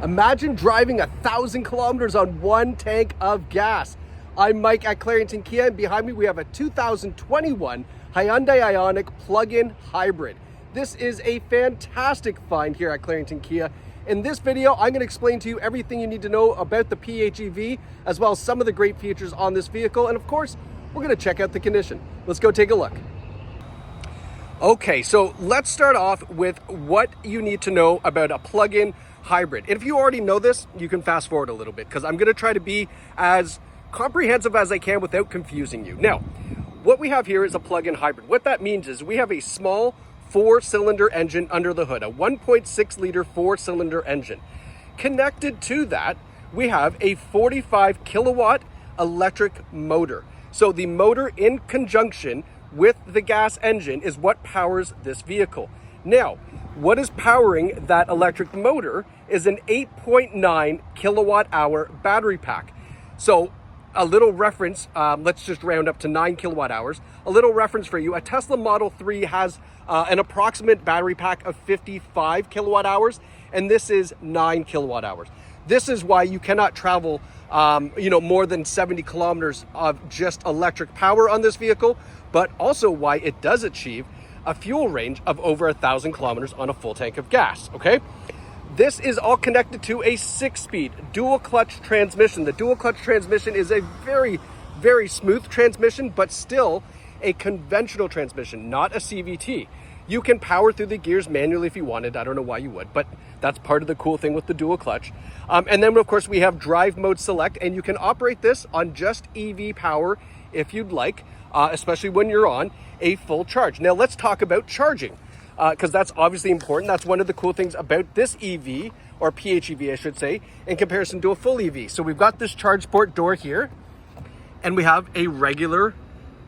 Imagine driving 1,000 kilometers on one tank of gas. I'm Mike at Clarington Kia, and behind me we have a 2021 Hyundai Ioniq plug-in hybrid. This is a fantastic find here at Clarington Kia. In this video, I'm going to explain to you everything you need to know about the PHEV, as well as some of the great features on this vehicle, and of course, we're going to check out the condition. Let's go take a look. Okay, so let's start off with what you need to know about a plug-in hybrid. And if you already know this, you can fast forward a little bit because I'm going to try to be as comprehensive as I can without confusing you. Now, what we have here is a plug-in hybrid. What that means is we have a small four-cylinder engine under the hood, a 1.6 liter four-cylinder engine. Connected to that, we have a 45 kilowatt electric motor. So the motor in conjunction with the gas engine is what powers this vehicle. Now, what is powering that electric motor is an 8.9 kilowatt hour battery pack. So a little reference, let's just round up to 9 kilowatt hours. A little reference for you, a Tesla Model 3 has an approximate battery pack of 55 kilowatt hours, and this is 9 kilowatt hours. This is why you cannot travel more than 70 kilometers of just electric power on this vehicle, but also why it does achieve a fuel range of over 1,000 kilometers on a full tank of gas, okay? This is all connected to a 6-speed dual clutch transmission. The dual clutch transmission is a very, very smooth transmission, but still a conventional transmission, not a CVT. You can power through the gears manually if you wanted. I don't know why you would, but that's part of the cool thing with the dual clutch. And then of course we have drive mode select, and you can operate this on just EV power if you'd like, especially when you're on a full charge. Now let's talk about charging, because that's obviously important. That's one of the cool things about this EV, or PHEV I should say, in comparison to a full EV. So we've got this charge port door here, and we have a regular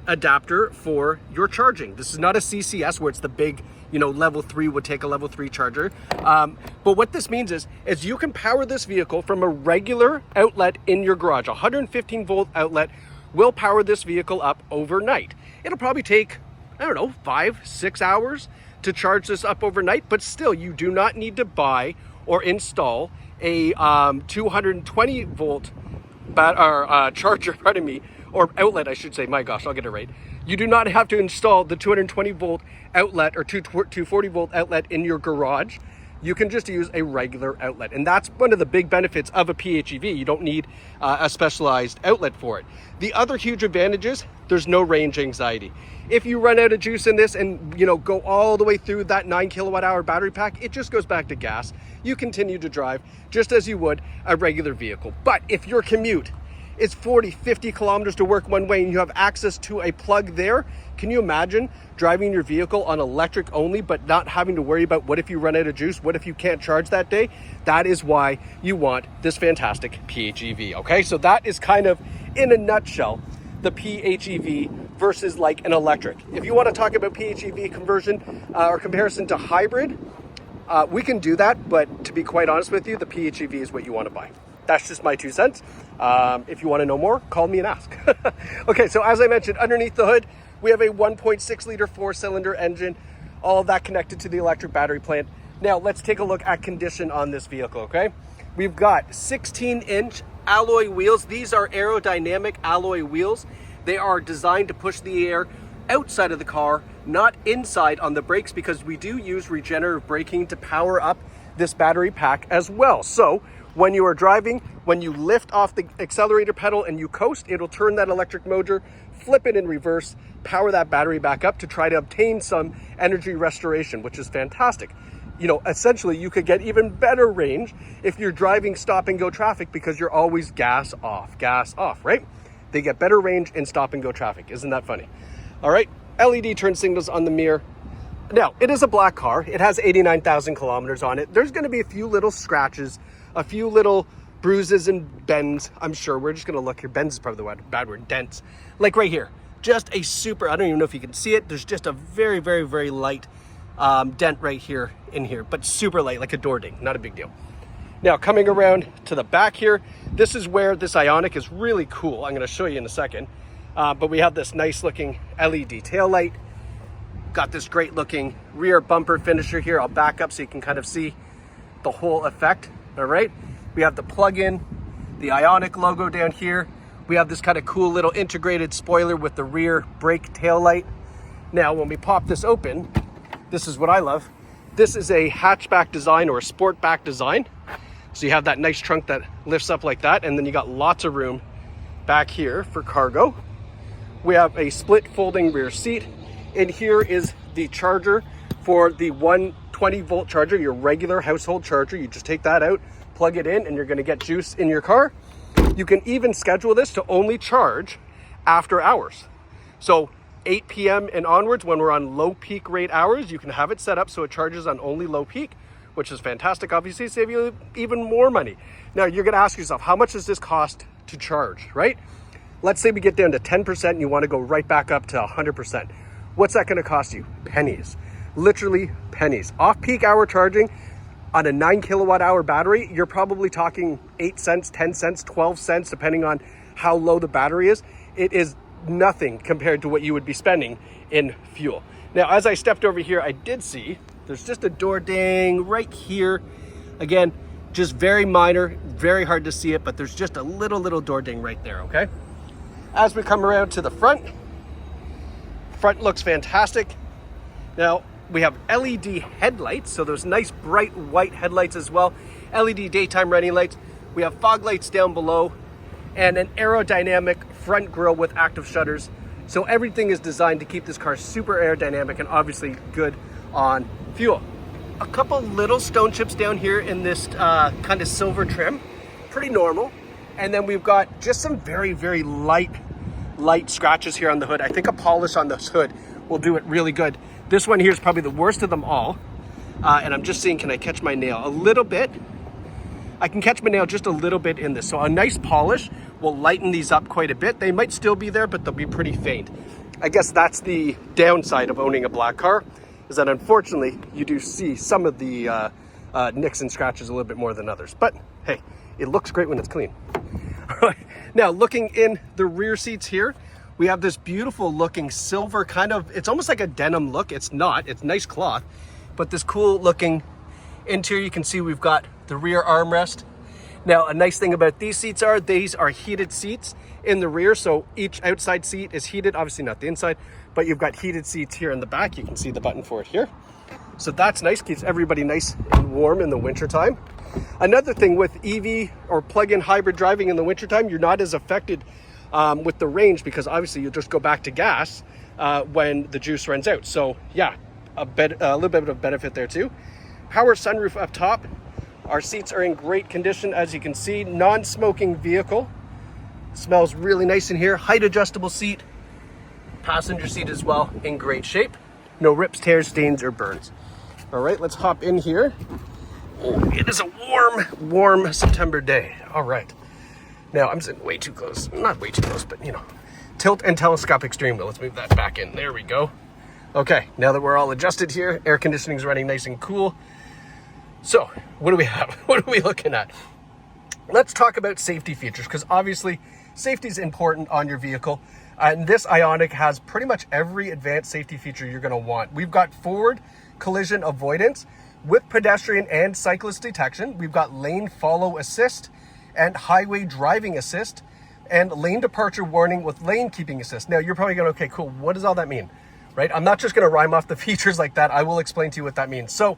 adapter for your charging. This is not a CCS where it's the big, level 3 would take a level 3 charger. But what this means is you can power this vehicle from a regular outlet in your garage. 115 volt outlet will power this vehicle up overnight. It'll probably take, 5-6 hours to charge this up overnight, but still you do not need to buy or install a 220 volt charger, or outlet, I should say. My gosh, I'll get it right. You do not have to install the 220 volt outlet or 240 volt outlet in your garage. You can just use a regular outlet. And that's one of the big benefits of a PHEV. You don't need a specialized outlet for it. The other huge advantage is there's no range anxiety. If you run out of juice in this and go all the way through that 9 kilowatt hour battery pack, it just goes back to gas. You continue to drive just as you would a regular vehicle. But if your commute is 40-50 kilometers to work one way and you have access to a plug there, can you imagine driving your vehicle on electric only but not having to worry about what if you run out of juice, what if you can't charge that day? That is why you want this fantastic PHEV, okay? So that is kind of, in a nutshell, the PHEV versus like an electric. If you want to talk about PHEV conversion or comparison to hybrid, we can do that, but to be quite honest with you, the PHEV is what you want to buy. That's just my 2 cents. If you want to know more, call me and ask. Okay, so as I mentioned, underneath the hood, we have a 1.6 liter four-cylinder engine, all of that connected to the electric battery plant. Now, let's take a look at condition on this vehicle, okay? We've got 16-inch alloy wheels. These are aerodynamic alloy wheels. They are designed to push the air outside of the car, not inside on the brakes, because we do use regenerative braking to power up this battery pack as well. So when you are driving, when you lift off the accelerator pedal and you coast, it'll turn that electric motor, flip it in reverse, power that battery back up to try to obtain some energy restoration, which is fantastic. Essentially you could get even better range if you're driving stop and go traffic because you're always gas off, right? They get better range in stop and go traffic. Isn't that funny? All right, LED turn signals on the mirror. Now, it is a black car. It has 89,000 kilometers on it. There's going to be a few little scratches, a few little bruises and bends, I'm sure. We're just going to look here. Bends is probably the bad word. Dents. Like right here. Just a super, I don't even know if you can see it. There's just a very, very, very light dent right here in here, but super light, like a door ding. Not a big deal. Now, coming around to the back here, this is where this Ioniq is really cool. I'm going to show you in a second. But we have this nice looking LED taillight. Got this great looking rear bumper finisher here. I'll back up so you can kind of see the whole effect. all right? We have the plug-in, the Ioniq logo down here. We have this kind of cool little integrated spoiler with the rear brake tail light. Now, when we pop this open, this is what I love. This is a hatchback design or a sportback design. So you have that nice trunk that lifts up like that, and then you got lots of room back here for cargo. We have a split folding rear seat. And here is the charger for the 120 volt charger, your regular household charger. You just take that out, plug it in, and you're gonna get juice in your car. You can even schedule this to only charge after hours. So 8 p.m. and onwards, when we're on low peak rate hours, you can have it set up so it charges on only low peak, which is fantastic. Obviously, save you even more money. Now, you're gonna ask yourself, how much does this cost to charge, right? Let's say we get down to 10% and you wanna go right back up to 100%. What's that gonna cost you? Pennies, literally pennies. Off-peak hour charging on a 9 kilowatt hour battery, you're probably talking 8 cents, 10 cents, 12 cents, depending on how low the battery is. It is nothing compared to what you would be spending in fuel. Now, as I stepped over here, I did see there's just a door ding right here. Again, just very minor, very hard to see it, but there's just a little door ding right there, okay? As we come around to the front looks fantastic. Now, we have LED headlights, so those nice bright white headlights as well. LED daytime running lights. We have fog lights down below and an aerodynamic front grille with active shutters. So everything is designed to keep this car super aerodynamic and obviously good on fuel. A couple little stone chips down here in this kind of silver trim, pretty normal. And then we've got just some very light scratches here on the hood. I think a polish on this hood will do it really good. This one here is probably the worst of them all. And I'm just seeing, can I catch my nail? A little bit. I can catch my nail just a little bit in this. So a nice polish will lighten these up quite a bit. They might still be there, but they'll be pretty faint. I guess that's the downside of owning a black car, is that unfortunately you do see some of the nicks and scratches a little bit more than others. But hey, it looks great when it's clean. Now, looking in the rear seats here, we have this beautiful looking silver kind of, it's almost like a denim look. It's not, it's nice cloth, but this cool looking interior. You can see we've got the rear armrest. Now, a nice thing about these seats are, these are heated seats in the rear. So each outside seat is heated, obviously not the inside, but you've got heated seats here in the back. You can see the button for it here. So that's nice, keeps everybody nice and warm in the wintertime. Another thing with EV or plug-in hybrid driving in the wintertime, you're not as affected with the range, because obviously you'll just go back to gas when the juice runs out. So yeah, a little bit of benefit there too. Power sunroof up top. Our seats are in great condition, as you can see. Non-smoking vehicle. Smells really nice in here. Height adjustable seat. Passenger seat as well, in great shape. No rips, tears, stains, or burns. All right, let's hop in here. Oh, it is a warm September day. All right. Now, I'm sitting way too close. Not way too close, but you know. Tilt and telescopic steering wheel. Let's move that back in. There we go. Okay, now that we're all adjusted here, air conditioning is running nice and cool. So, what do we have? What are we looking at? Let's talk about safety features, because obviously safety is important on your vehicle. And this Ioniq has pretty much every advanced safety feature you're going to want. We've got forward collision avoidance with pedestrian and cyclist detection. We've got lane follow assist and highway driving assist, and lane departure warning with lane keeping assist. Now, you're probably going, okay, cool. What does all that mean? Right? I'm not just going to rhyme off the features like that. I will explain to you what that means. So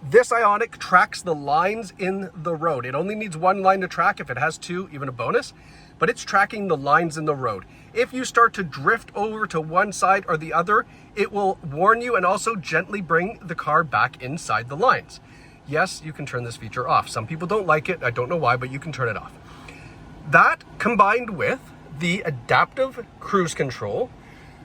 this Ioniq tracks the lines in the road. It only needs one line to track. If it has two, even a bonus, but it's tracking the lines in the road. If you start to drift over to one side or the other, it will warn you and also gently bring the car back inside the lines. Yes, you can turn this feature off. Some people don't like it. I don't know why, but you can turn it off. That combined with the adaptive cruise control,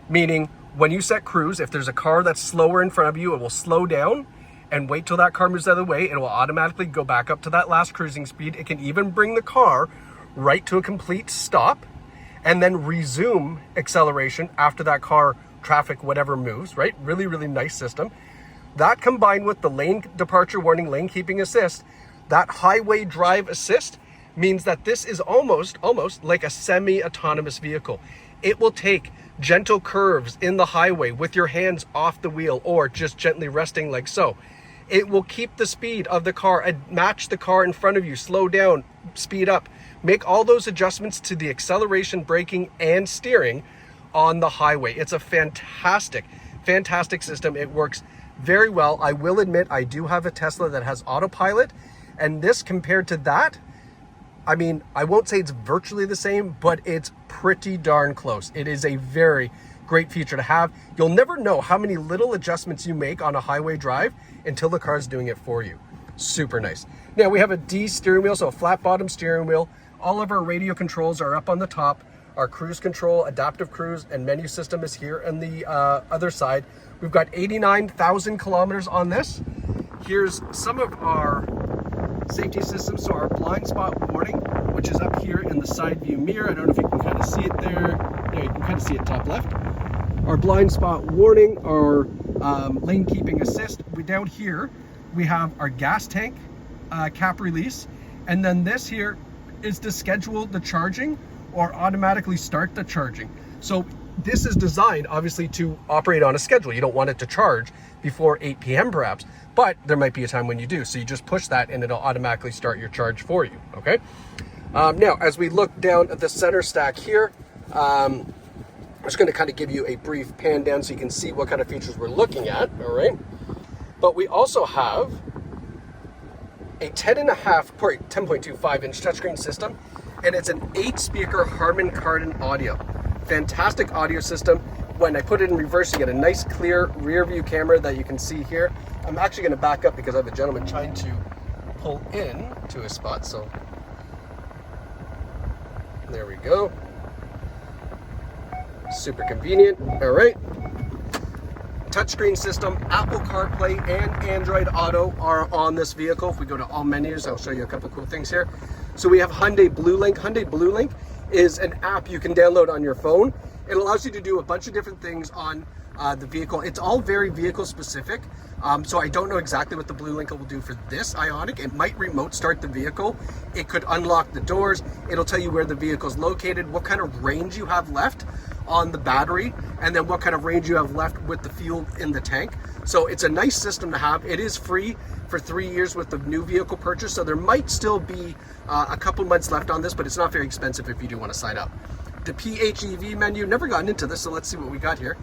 meaning when you set cruise, if there's a car that's slower in front of you, it will slow down and wait till that car moves out of the way. It will automatically go back up to that last cruising speed. It can even bring the car right to a complete stop and then resume acceleration after that car, traffic, whatever moves, right? Really, really nice system. That combined with the lane departure warning, lane keeping assist, that highway drive assist means that this is almost like a semi-autonomous vehicle. It will take gentle curves in the highway with your hands off the wheel or just gently resting like so. It will keep the speed of the car and match the car in front of you, slow down, speed up. Make all those adjustments to the acceleration, braking, and steering on the highway. It's a fantastic system. It works very well. I will admit, I do have a Tesla that has autopilot, and this compared to that, I mean, I won't say it's virtually the same, but it's pretty darn close. It is a very great feature to have. You'll never know how many little adjustments you make on a highway drive until the car's doing it for you. Super nice. Now we have a D steering wheel, so a flat bottom steering wheel. All of our radio controls are up on the top. Our cruise control, adaptive cruise, and menu system is here on the other side. We've got 89,000 kilometers on this. Here's some of our safety systems. So our blind spot warning, which is up here in the side view mirror. I don't know if you can kind of see it there. Yeah, you can kind of see it top left. Our blind spot warning, our lane keeping assist. Down here, we have our gas tank cap release. And then this here is to schedule the charging or automatically start the charging. So this is designed obviously to operate on a schedule. You don't want it to charge before 8 p.m. perhaps, but there might be a time when you do. So you just push that and it'll automatically start your charge for you, okay? Now, as we look down at the center stack here, I'm just gonna kind of give you a brief pan down so you can see what kind of features we're looking at, all right? But we also have a 10.25 inch touchscreen system, and it's an 8-speaker Harman Kardon audio. Fantastic audio system. When I put it in reverse, you get a nice clear rear view camera that you can see here. I'm actually going to back up because I have a gentleman trying to pull in to a spot, so there we go. Super convenient. All right. Touchscreen system, Apple CarPlay and Android Auto are on this vehicle. If we go to all menus, I'll show you a couple cool things here. So we have Hyundai BlueLink. Hyundai BlueLink is an app you can download on your phone. It allows you to do a bunch of different things on the vehicle. It's all very vehicle specific. So I don't know exactly what the BlueLink will do for this Ioniq. It might remote start the vehicle. It could unlock the doors. It'll tell you where the vehicle's located, what kind of range you have left on the battery, and then what kind of range you have left with the fuel in the tank. So it's a nice system to have. It is free for 3 years with the new vehicle purchase, so there might still be a couple months left on this, but it's not very expensive if you do want to sign up. The PHEV menu, never gotten into this, so let's see what we got here.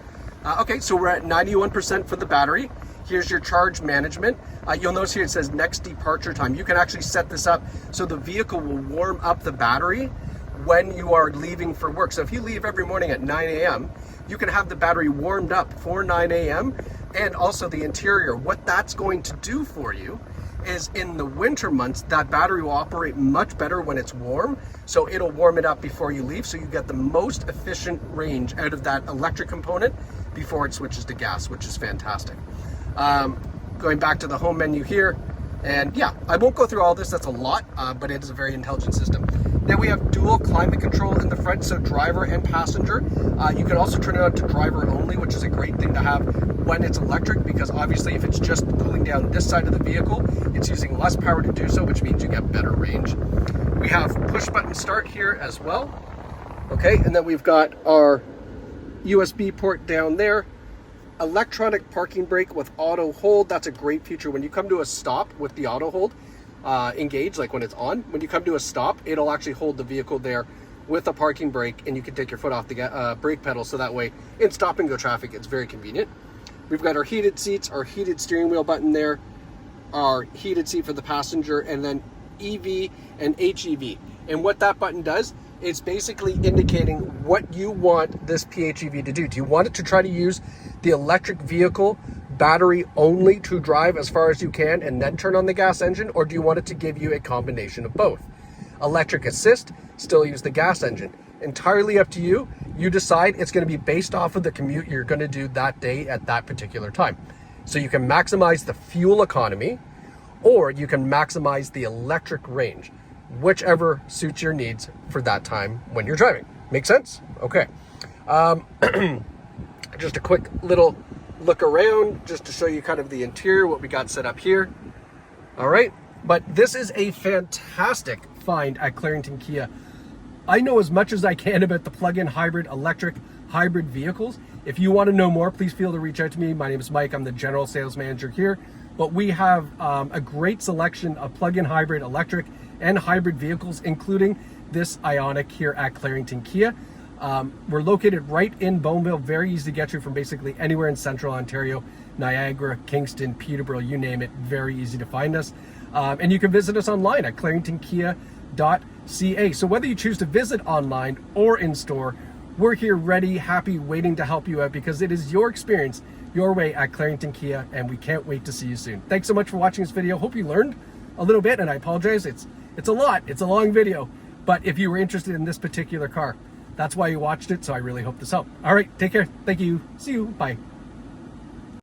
Okay, so we're at 91% for the battery. Here's your charge management. You'll notice here it says next departure time. You can actually set this up so the vehicle will warm up the battery when you are leaving for work. So if you leave every morning at 9 a.m., you can have the battery warmed up for 9 a.m. and also the interior. What that's going to do for you is in the winter months, that battery will operate much better when it's warm. So it'll warm it up before you leave. So you get the most efficient range out of that electric component before it switches to gas, which is fantastic. Going back to the home menu here, and yeah, I won't go through all this, that's a lot, but it is a very intelligent system. Now we have dual climate control in the front, so driver and passenger. You can also turn it on to driver only, which is a great thing to have when it's electric, because obviously if it's just cooling down this side of the vehicle, it's using less power to do so, which means you get better range. We have push button start here as well. Okay, and then we've got our USB port down there. Electronic parking brake with auto hold. That's a great feature. When you come to a stop with the auto hold engaged, like when it's on, when you come to a stop, it'll actually hold the vehicle there with a parking brake, and you can take your foot off the brake pedal, so that way in stop and go traffic, it's very convenient. We've got our heated seats, our heated steering wheel button there, our heated seat for the passenger, and then EV and HEV. And what that button does, it's basically indicating what you want this PHEV to do. Do you want it to try to use the electric vehicle battery only to drive as far as you can and then turn on the gas engine, or do you want it to give you a combination of both? Electric assist, still use the gas engine. Entirely up to you. You decide. It's going to be based off of the commute you're going to do that day at that particular time. So you can maximize the fuel economy, or you can maximize the electric range, whichever suits your needs for that time when you're driving. Make sense? Okay. Just a quick little look around just to show you kind of the interior, what we got set up here. All right. But this is a fantastic find at Clarington Kia. I know as much as I can about the plug-in hybrid, electric hybrid vehicles. If you want to know more, please feel to reach out to me. My name is Mike. I'm the general sales manager here but we have a great selection of plug-in hybrid, electric, and hybrid vehicles, including this Ioniq here at Clarington Kia. We're located right in Bowmanville, very easy to get to from basically anywhere in central Ontario, Niagara, Kingston, Peterborough, you name it, very easy to find us. And you can visit us online at claringtonkia.ca. So whether you choose to visit online or in store, we're here ready, happy, waiting to help you out, because it is your experience, your way at Clarington Kia, and we can't wait to see you soon. Thanks so much for watching this video. Hope you learned a little bit, and I apologize, it's a lot, it's a long video, but if you were interested in this particular car, that's why you watched it, so I really hope this helped. All right, take care, thank you, see you, bye.